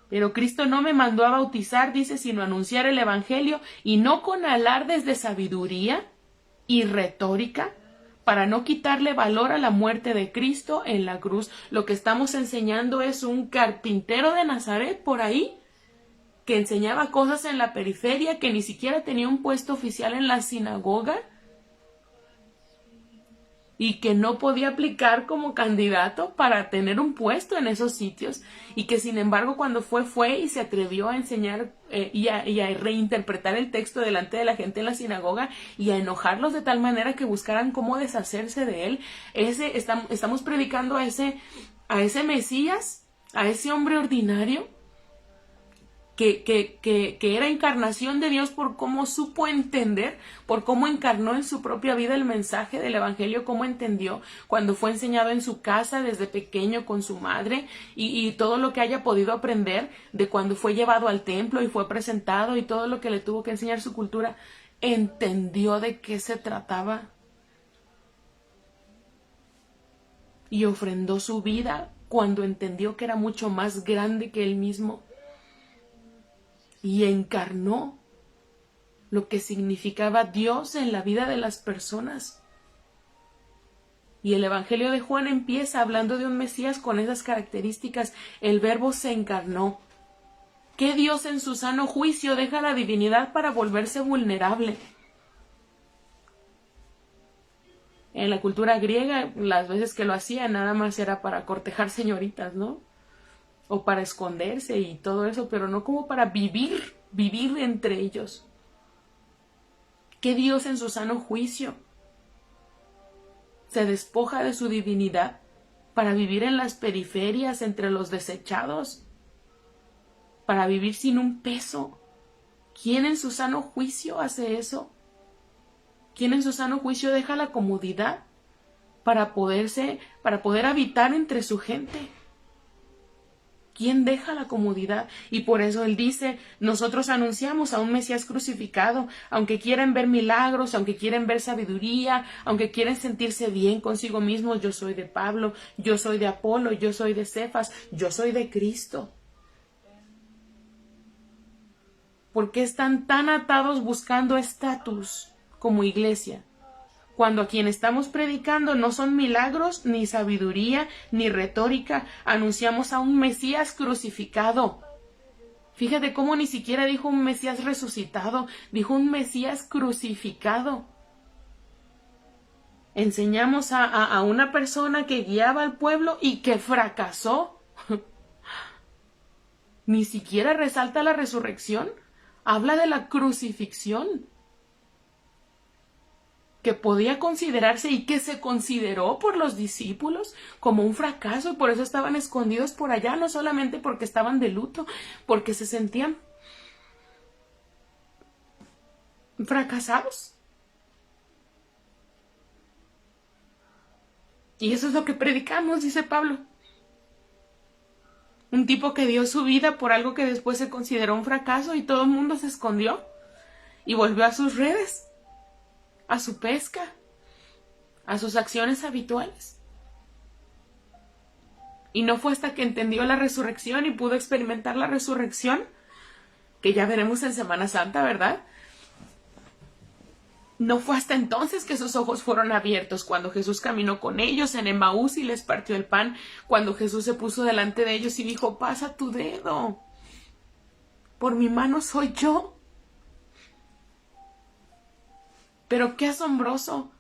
Pero Cristo no me mandó a bautizar, dice, sino a anunciar el evangelio, y no con alardes de sabiduría y retórica, para no quitarle valor a la muerte de Cristo en la cruz. Lo que estamos enseñando es un carpintero de Nazaret por ahí, que enseñaba cosas en la periferia, que ni siquiera tenía un puesto oficial en la sinagoga, y que no podía aplicar como candidato para tener un puesto en esos sitios, y que sin embargo cuando fue y se atrevió a enseñar y a reinterpretar el texto delante de la gente en la sinagoga y a enojarlos de tal manera que buscaran cómo deshacerse de él. Estamos predicando a ese Mesías, a ese hombre ordinario que era encarnación de Dios por cómo supo entender, por cómo encarnó en su propia vida el mensaje del evangelio, cómo entendió cuando fue enseñado en su casa desde pequeño con su madre, y todo lo que haya podido aprender de cuando fue llevado al templo y fue presentado, y todo lo que le tuvo que enseñar su cultura, entendió de qué se trataba y ofrendó su vida cuando entendió que era mucho más grande que él mismo. Y encarnó lo que significaba Dios en la vida de las personas. Y el Evangelio de Juan empieza hablando de un Mesías con esas características. El Verbo se encarnó. ¿Qué Dios en su sano juicio deja la divinidad para volverse vulnerable? En la cultura griega, las veces que lo hacía, nada más era para cortejar señoritas, ¿no? O para esconderse y todo eso, pero no como para vivir entre ellos. ¿Qué Dios en su sano juicio se despoja de su divinidad para vivir en las periferias entre los desechados? Para vivir sin un peso. ¿Quién en su sano juicio hace eso? ¿Quién en su sano juicio deja la comodidad para poder habitar entre su gente? ¿Quién deja la comodidad? Y por eso él dice, nosotros anunciamos a un Mesías crucificado, aunque quieren ver milagros, aunque quieren ver sabiduría, aunque quieren sentirse bien consigo mismos. Yo soy de Pablo, yo soy de Apolo, yo soy de Cefas, yo soy de Cristo. ¿Por qué están tan atados buscando estatus como iglesia? Cuando a quien estamos predicando no son milagros, ni sabiduría, ni retórica, anunciamos a un Mesías crucificado. Fíjate cómo ni siquiera dijo un Mesías resucitado, dijo un Mesías crucificado. Enseñamos a una persona que guiaba al pueblo y que fracasó. Ni siquiera resalta la resurrección, habla de la crucifixión, que podía considerarse y que se consideró por los discípulos como un fracaso, y por eso estaban escondidos por allá, no solamente porque estaban de luto, porque se sentían fracasados. Y eso es lo que predicamos, dice Pablo. Un tipo que dio su vida por algo que después se consideró un fracaso, y todo el mundo se escondió y volvió a sus redes, a su pesca, a sus acciones habituales. Y no fue hasta que entendió la resurrección y pudo experimentar la resurrección, que ya veremos en Semana Santa, ¿verdad? No fue hasta entonces que sus ojos fueron abiertos, cuando Jesús caminó con ellos en Emaús y les partió el pan, cuando Jesús se puso delante de ellos y dijo, pasa tu dedo, por mi mano soy yo. Pero qué asombroso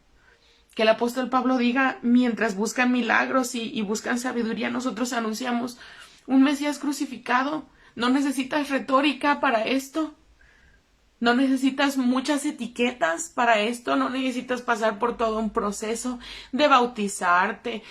que el apóstol Pablo diga, mientras buscan milagros y buscan sabiduría, nosotros anunciamos un Mesías crucificado. No necesitas retórica para esto. No necesitas muchas etiquetas para esto. No necesitas pasar por todo un proceso de bautizarte,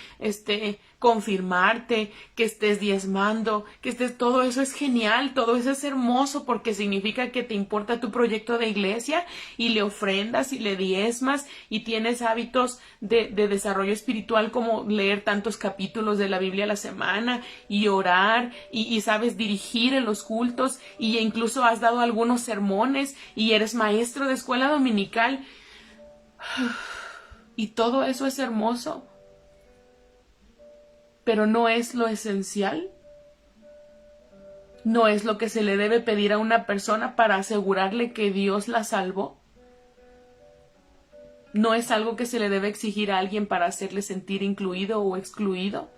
confirmarte, que estés diezmando, que estés, todo eso es genial, todo eso es hermoso porque significa que te importa tu proyecto de iglesia y le ofrendas y le diezmas y tienes hábitos de desarrollo espiritual como leer tantos capítulos de la Biblia a la semana y orar y sabes dirigir en los cultos y incluso has dado algunos sermones y eres maestro de escuela dominical. Y todo eso es hermoso, pero no es lo esencial. No es lo que se le debe pedir a una persona para asegurarle que Dios la salvó. No es algo que se le debe exigir a alguien para hacerle sentir incluido o excluido.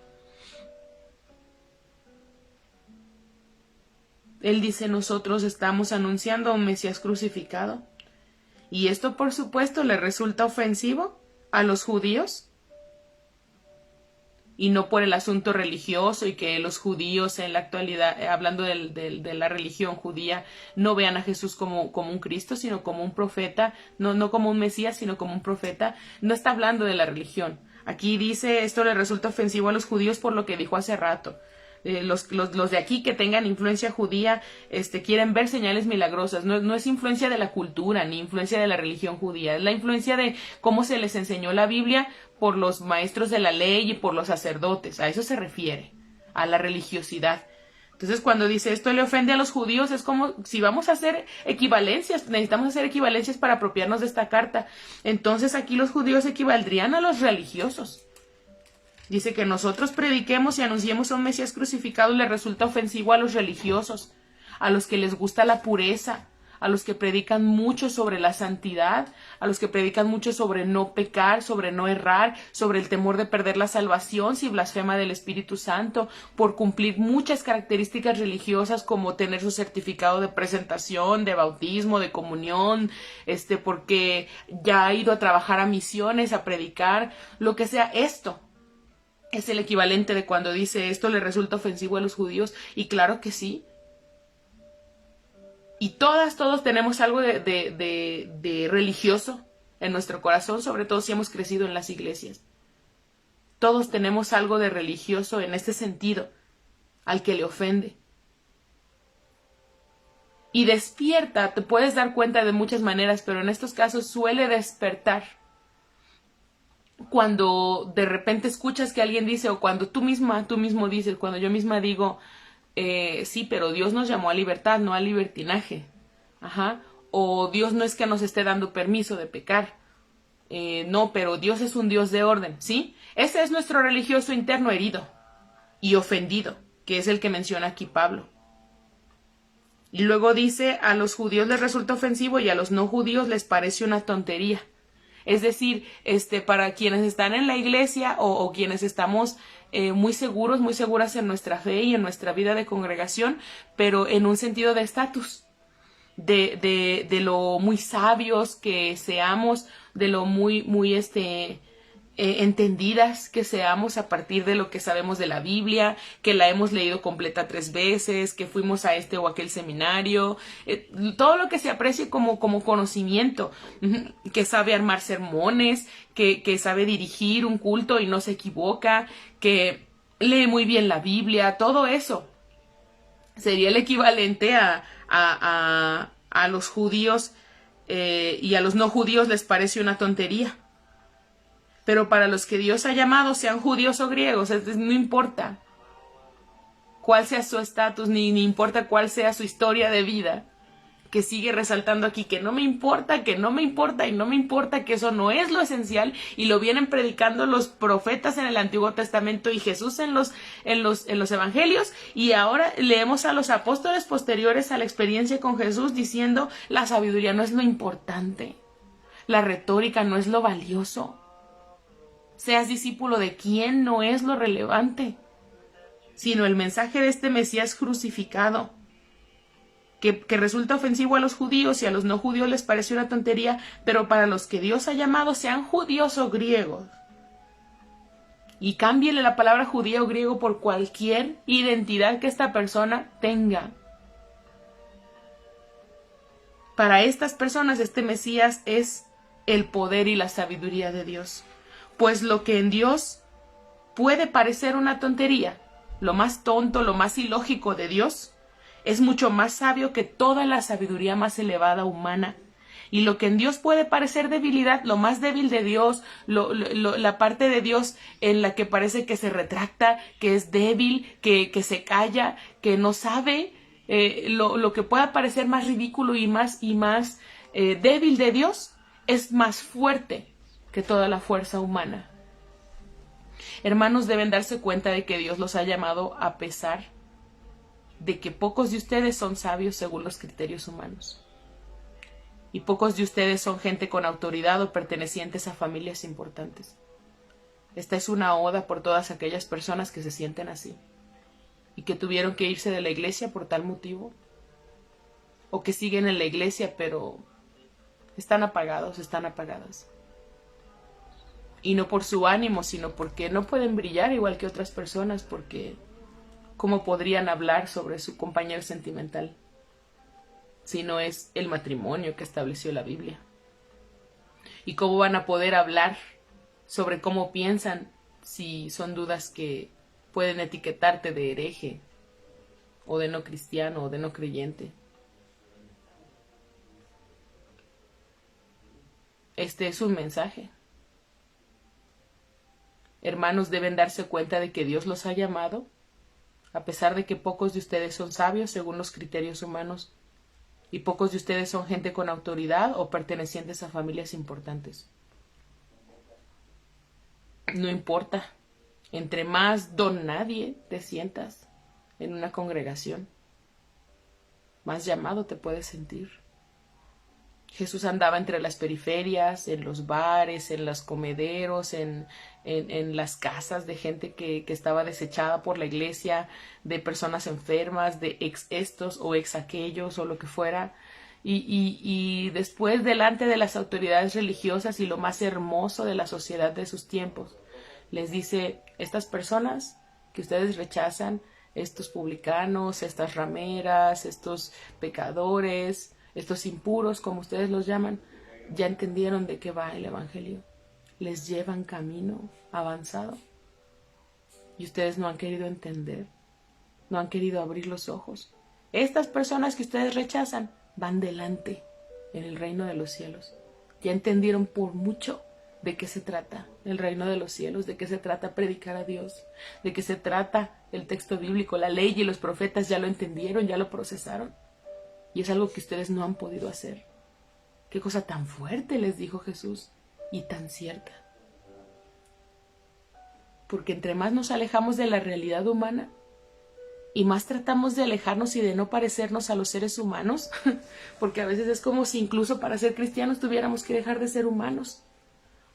Él dice, nosotros estamos anunciando a un Mesías crucificado. Y esto, por supuesto, le resulta ofensivo a los judíos. Y no por el asunto religioso y que los judíos en la actualidad, hablando de la religión judía, no vean a Jesús como un Cristo, sino como un profeta, no como un Mesías, sino como un profeta. No está hablando de la religión. Aquí dice, esto le resulta ofensivo a los judíos por lo que dijo hace rato. Los de aquí que tengan influencia judía quieren ver señales milagrosas. No es influencia de la cultura ni influencia de la religión judía, es la influencia de cómo se les enseñó la Biblia por los maestros de la ley y por los sacerdotes. A eso se refiere, a la religiosidad. Entonces, cuando dice esto le ofende a los judíos, es como si vamos a hacer equivalencias, necesitamos hacer equivalencias para apropiarnos de esta carta. Entonces, aquí los judíos equivaldrían a los religiosos. Dice que nosotros prediquemos y anunciemos a un Mesías crucificado le resulta ofensivo a los religiosos, a los que les gusta la pureza, a los que predican mucho sobre la santidad, a los que predican mucho sobre no pecar, sobre no errar, sobre el temor de perder la salvación si blasfema del Espíritu Santo, por cumplir muchas características religiosas como tener su certificado de presentación, de bautismo, de comunión, porque ya ha ido a trabajar a misiones, a predicar, lo que sea. Esto es el equivalente de cuando dice esto le resulta ofensivo a los judíos, y claro que sí. Y todos tenemos algo de religioso en nuestro corazón, sobre todo si hemos crecido en las iglesias. Todos tenemos algo de religioso en este sentido, al que le ofende. Y despierta, te puedes dar cuenta de muchas maneras, pero en estos casos suele despertar. Cuando de repente escuchas que alguien dice, o cuando tú mismo dices, cuando yo misma digo, sí, pero Dios nos llamó a libertad, no a libertinaje. Ajá. O Dios no es que nos esté dando permiso de pecar. No, pero Dios es un Dios de orden, ¿sí? Ese es nuestro religioso interno herido y ofendido, que es el que menciona aquí Pablo. Y luego dice, a los judíos les resulta ofensivo y a los no judíos les parece una tontería. Es decir, para quienes están en la iglesia o quienes estamos muy seguros, muy seguras en nuestra fe y en nuestra vida de congregación, pero en un sentido de estatus, de lo muy sabios que seamos, de lo muy entendidas que seamos a partir de lo que sabemos de la Biblia, que la hemos leído completa 3 veces, que fuimos a este o aquel seminario, todo lo que se aprecie como conocimiento, que sabe armar sermones, que sabe dirigir un culto y no se equivoca, que lee muy bien la Biblia, todo eso sería el equivalente a los judíos, y a los no judíos les parece una tontería. Pero para los que Dios ha llamado, sean judíos o griegos, no importa cuál sea su estatus, ni importa cuál sea su historia de vida, que sigue resaltando aquí que no me importa, que no me importa y no me importa, que eso no es lo esencial, y lo vienen predicando los profetas en el Antiguo Testamento y Jesús en los evangelios, y ahora leemos a los apóstoles posteriores a la experiencia con Jesús diciendo la sabiduría no es lo importante, la retórica no es lo valioso. Seas discípulo de quién no es lo relevante, sino el mensaje de este Mesías crucificado, que resulta ofensivo a los judíos y a los no judíos les parece una tontería, pero para los que Dios ha llamado, sean judíos o griegos. Y cámbiele la palabra judío o griego por cualquier identidad que esta persona tenga. Para estas personas este Mesías es el poder y la sabiduría de Dios. Pues lo que en Dios puede parecer una tontería, lo más tonto, lo más ilógico de Dios, es mucho más sabio que toda la sabiduría más elevada humana. Y lo que en Dios puede parecer debilidad, lo más débil de Dios, la parte de Dios en la que parece que se retracta, que es débil, que se calla, que no sabe, lo que pueda parecer más ridículo y más débil de Dios, es más fuerte que toda la fuerza humana. Hermanos, deben darse cuenta de que Dios los ha llamado a pesar de que pocos de ustedes son sabios según los criterios humanos. Y pocos de ustedes son gente con autoridad o pertenecientes a familias importantes. Esta es una oda por todas aquellas personas que se sienten así y que tuvieron que irse de la iglesia por tal motivo, o que siguen en la iglesia pero están apagados, están apagadas. Y no por su ánimo, sino porque no pueden brillar igual que otras personas, porque ¿cómo podrían hablar sobre su compañero sentimental si no es el matrimonio que estableció la Biblia? ¿Y cómo van a poder hablar sobre cómo piensan si son dudas que pueden etiquetarte de hereje, o de no cristiano, o de no creyente? Este es un mensaje. Hermanos, deben darse cuenta de que Dios los ha llamado, a pesar de que pocos de ustedes son sabios según los criterios humanos, y pocos de ustedes son gente con autoridad o pertenecientes a familias importantes. No importa, entre más don nadie te sientas en una congregación, más llamado te puedes sentir. Jesús andaba entre las periferias, en los bares, en los comederos, en las casas de gente que estaba desechada por la iglesia, de personas enfermas, de ex estos o ex aquellos o lo que fuera. Y después delante de las autoridades religiosas y lo más hermoso de la sociedad de sus tiempos, les dice: estas personas que ustedes rechazan, estos publicanos, estas rameras, estos pecadores, estos impuros, como ustedes los llaman, ya entendieron de qué va el evangelio. Les llevan camino avanzado. Y ustedes no han querido entender, no han querido abrir los ojos. Estas personas que ustedes rechazan van delante en el reino de los cielos. Ya entendieron por mucho de qué se trata el reino de los cielos, de qué se trata predicar a Dios, de qué se trata el texto bíblico, la ley y los profetas ya lo entendieron, ya lo procesaron. Y es algo que ustedes no han podido hacer. Qué cosa tan fuerte les dijo Jesús, y tan cierta. Porque entre más nos alejamos de la realidad humana y más tratamos de alejarnos y de no parecernos a los seres humanos, porque a veces es como si incluso para ser cristianos tuviéramos que dejar de ser humanos.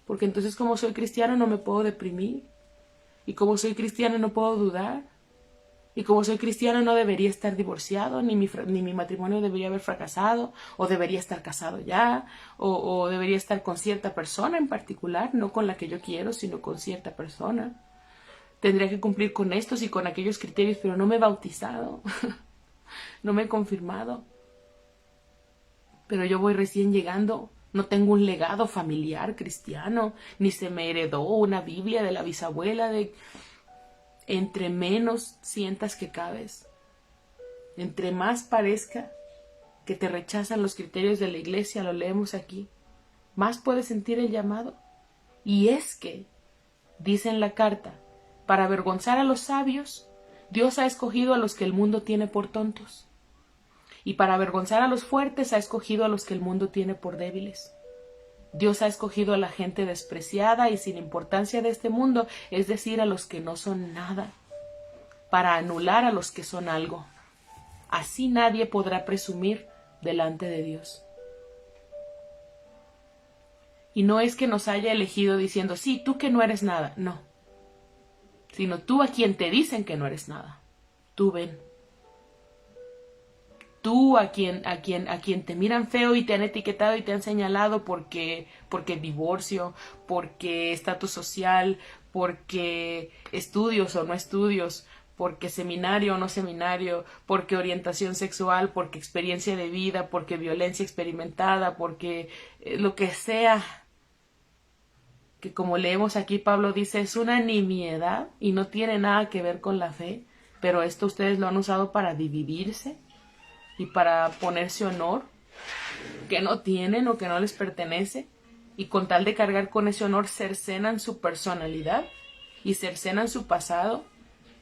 Porque entonces, como soy cristiano, no me puedo deprimir. Y como soy cristiano, no puedo dudar. Y como soy cristiano, no debería estar divorciado, ni mi matrimonio debería haber fracasado, o debería estar casado ya, o debería estar con cierta persona en particular, no con la que yo quiero, sino con cierta persona. Tendría que cumplir con estos y con aquellos criterios, pero no me he bautizado, no me he confirmado. Pero yo voy recién llegando, no tengo un legado familiar cristiano, ni se me heredó una Biblia de la bisabuela de... Entre menos sientas que cabes, entre más parezca que te rechazan los criterios de la iglesia, lo leemos aquí, más puedes sentir el llamado. Y es que, dice en la carta, para avergonzar a los sabios, Dios ha escogido a los que el mundo tiene por tontos. Y para avergonzar a los fuertes ha escogido a los que el mundo tiene por débiles. Dios ha escogido a la gente despreciada y sin importancia de este mundo, es decir, a los que no son nada, para anular a los que son algo. Así nadie podrá presumir delante de Dios. Y no es que nos haya elegido diciendo: sí, tú que no eres nada, no. Sino tú a quien te dicen que no eres nada. Tú ven. Tú a quien te miran feo y te han etiquetado y te han señalado porque divorcio, porque estatus social, porque estudios o no estudios, porque seminario o no seminario, porque orientación sexual, porque experiencia de vida, porque violencia experimentada, porque lo que sea. que como leemos aquí, Pablo dice, es una nimiedad y no tiene nada que ver con la fe, pero esto ustedes lo han usado para dividirse y para ponerse honor que no tienen o que no les pertenece, y con tal de cargar con ese honor cercenan su personalidad y cercenan su pasado,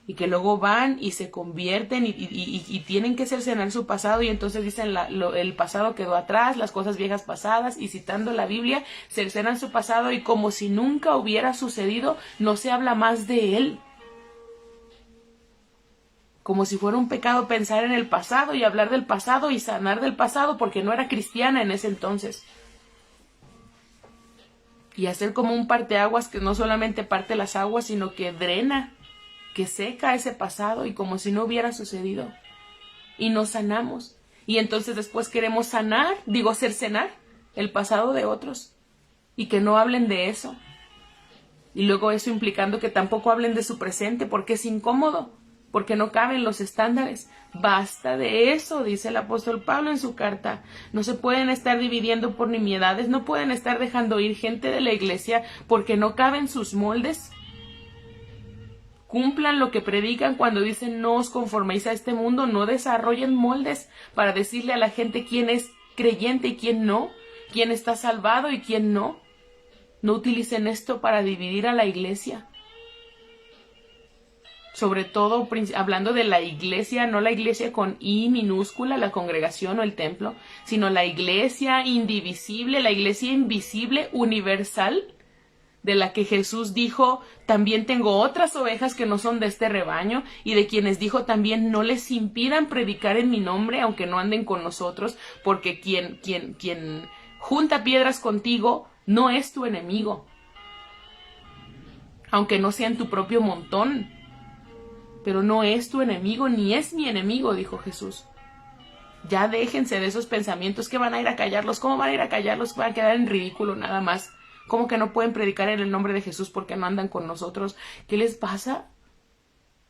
y que luego van y se convierten y tienen que cercenar su pasado, y entonces dicen el pasado quedó atrás, las cosas viejas pasadas, y citando la Biblia cercenan su pasado, y como si nunca hubiera sucedido, no se habla más de él. Como si fuera un pecado pensar en el pasado y hablar del pasado y sanar del pasado, porque no era cristiana en ese entonces. Y hacer como un parteaguas que no solamente parte las aguas, sino que drena, que seca ese pasado, y como si no hubiera sucedido. Y nos sanamos. Y entonces después queremos cercenar el pasado de otros. Y que no hablen de eso. Y luego eso implicando que tampoco hablen de su presente, porque es incómodo, porque no caben los estándares. Basta de eso, dice el apóstol Pablo en su carta. No se pueden estar dividiendo por nimiedades, no pueden estar dejando ir gente de la iglesia porque no caben sus moldes. Cumplan lo que predican cuando dicen no os conforméis a este mundo, no desarrollen moldes para decirle a la gente quién es creyente y quién no, quién está salvado y quién no. No utilicen esto para dividir a la iglesia. Sobre todo hablando de la iglesia, no la iglesia con I minúscula, la congregación o el templo, sino la iglesia indivisible, la iglesia invisible, universal, de la que Jesús dijo, también tengo otras ovejas que no son de este rebaño, y de quienes dijo también, no les impidan predicar en mi nombre, aunque no anden con nosotros, porque quien junta piedras contigo no es tu enemigo, aunque no sea en tu propio montón. Pero no es tu enemigo, ni es mi enemigo, dijo Jesús. Ya déjense de esos pensamientos. ¿Qué van a ir a callarlos? ¿Cómo van a ir a callarlos? Van a quedar en ridículo nada más. ¿Cómo que no pueden predicar en el nombre de Jesús porque no andan con nosotros? ¿Qué les pasa?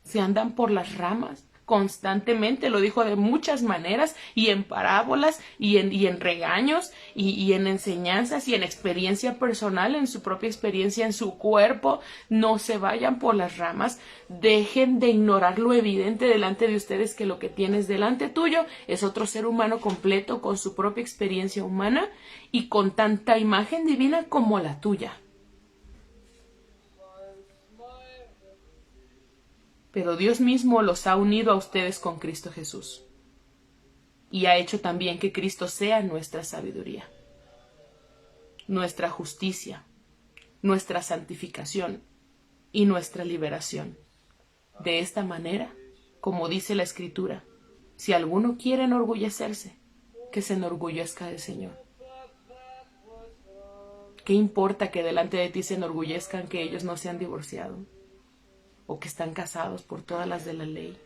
Se andan por las ramas constantemente, lo dijo de muchas maneras, y en parábolas, y en regaños, y en enseñanzas, y en experiencia personal, en su propia experiencia, en su cuerpo. No se vayan por las ramas, dejen de ignorar lo evidente delante de ustedes, que lo que tienes delante tuyo es otro ser humano completo, con su propia experiencia humana, y con tanta imagen divina como la tuya. Pero Dios mismo los ha unido a ustedes con Cristo Jesús, y ha hecho también que Cristo sea nuestra sabiduría, nuestra justicia, nuestra santificación y nuestra liberación. De esta manera, como dice la Escritura, si alguno quiere enorgullecerse, que se enorgullezca del Señor. ¿Qué importa que delante de ti se enorgullezcan que ellos no se han divorciado? O que están casados por todas las de la ley,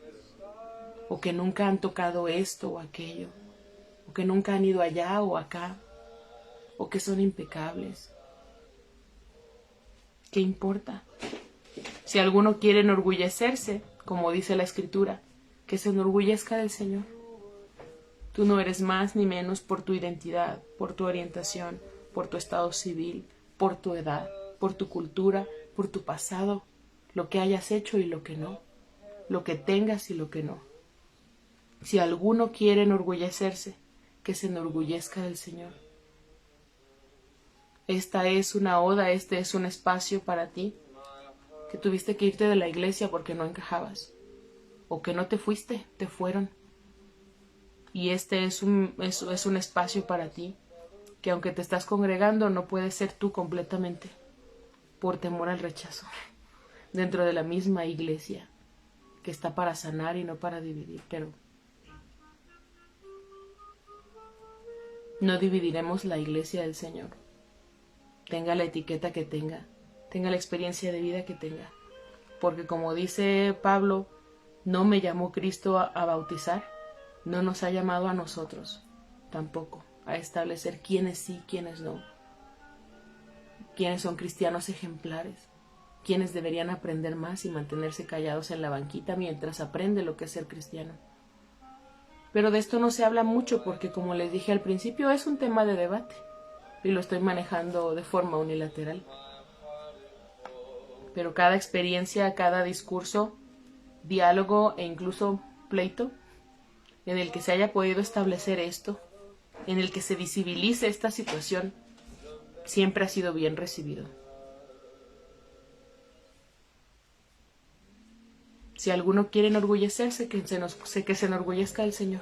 o que nunca han tocado esto o aquello, o que nunca han ido allá o acá, o que son impecables. ¿Qué importa? Si alguno quiere enorgullecerse, como dice la Escritura, que se enorgullezca del Señor. Tú no eres más ni menos por tu identidad, por tu orientación, por tu estado civil, por tu edad, por tu cultura, por tu pasado, lo que hayas hecho y lo que no, lo que tengas y lo que no. Si alguno quiere enorgullecerse, que se enorgullezca del Señor. Esta es una oda, este es un espacio para ti, que tuviste que irte de la iglesia porque no encajabas, o que no te fuiste, te fueron. Y este es un espacio para ti, que aunque te estás congregando, no puedes ser tú completamente, por temor al rechazo, dentro de la misma iglesia, que está para sanar y no para dividir. Pero no dividiremos la iglesia del Señor, tenga la etiqueta que tenga la experiencia de vida que tenga, porque como dice Pablo, no me llamó Cristo a bautizar, no nos ha llamado a nosotros tampoco a establecer quiénes sí, quiénes no, quiénes son cristianos ejemplares, quienes deberían aprender más y mantenerse callados en la banquita mientras aprende lo que es ser cristiano. Pero de esto no se habla mucho porque, como les dije al principio, es un tema de debate y lo estoy manejando de forma unilateral. pero cada experiencia, cada discurso, diálogo e incluso pleito en el que se haya podido establecer esto, en el que se visibilice esta situación, siempre ha sido bien recibido. Si alguno quiere enorgullecerse, que se enorgullezca del Señor.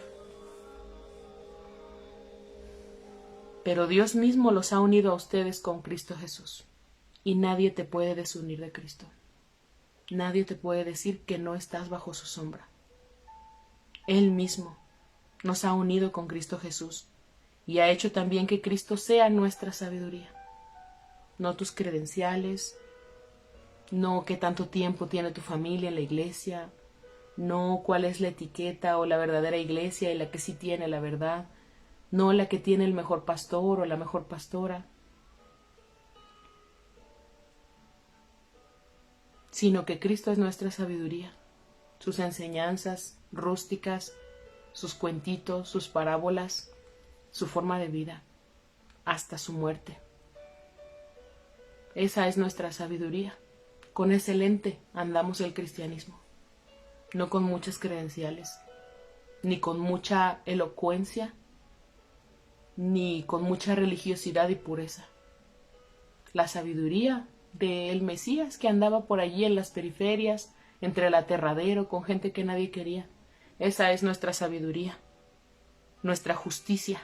Pero Dios mismo los ha unido a ustedes con Cristo Jesús. Y nadie te puede desunir de Cristo. Nadie te puede decir que no estás bajo su sombra. Él mismo nos ha unido con Cristo Jesús y ha hecho también que Cristo sea nuestra sabiduría. No tus credenciales, no qué tanto tiempo tiene tu familia en la iglesia, no cuál es la etiqueta o la verdadera iglesia y la que sí tiene la verdad, no la que tiene el mejor pastor o la mejor pastora, sino que Cristo es nuestra sabiduría, sus enseñanzas rústicas, sus cuentitos, sus parábolas, su forma de vida, hasta su muerte. Esa es nuestra sabiduría. Con ese lente andamos el cristianismo, no con muchas credenciales, ni con mucha elocuencia, ni con mucha religiosidad y pureza. La sabiduría del Mesías que andaba por allí en las periferias, entre el aterradero, con gente que nadie quería. Esa es nuestra sabiduría, nuestra justicia.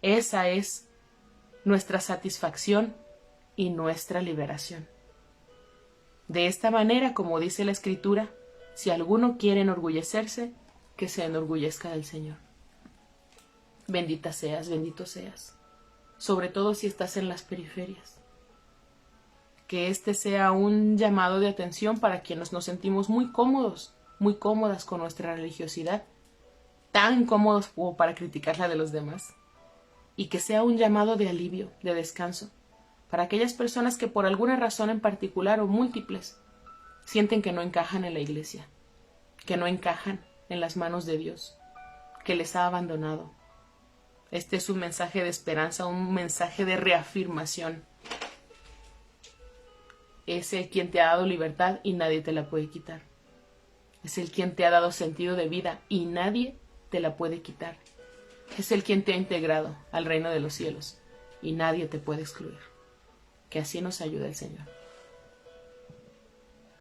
Esa es nuestra satisfacción y nuestra liberación. De esta manera, como dice la Escritura, si alguno quiere enorgullecerse, que se enorgullezca del Señor. Bendita seas, bendito seas, sobre todo si estás en las periferias. Que este sea un llamado de atención para quienes nos sentimos muy cómodos, muy cómodas con nuestra religiosidad, tan cómodos como para criticar la de los demás. Y que sea un llamado de alivio, de descanso, para aquellas personas que por alguna razón en particular o múltiples sienten que no encajan en la iglesia, que no encajan en las manos de Dios, que les ha abandonado. Este es un mensaje de esperanza, un mensaje de reafirmación. Es el quien te ha dado libertad y nadie te la puede quitar. Es el quien te ha dado sentido de vida y nadie te la puede quitar. Es el quien te ha integrado al reino de los cielos y nadie te puede excluir. Que así nos ayude el Señor.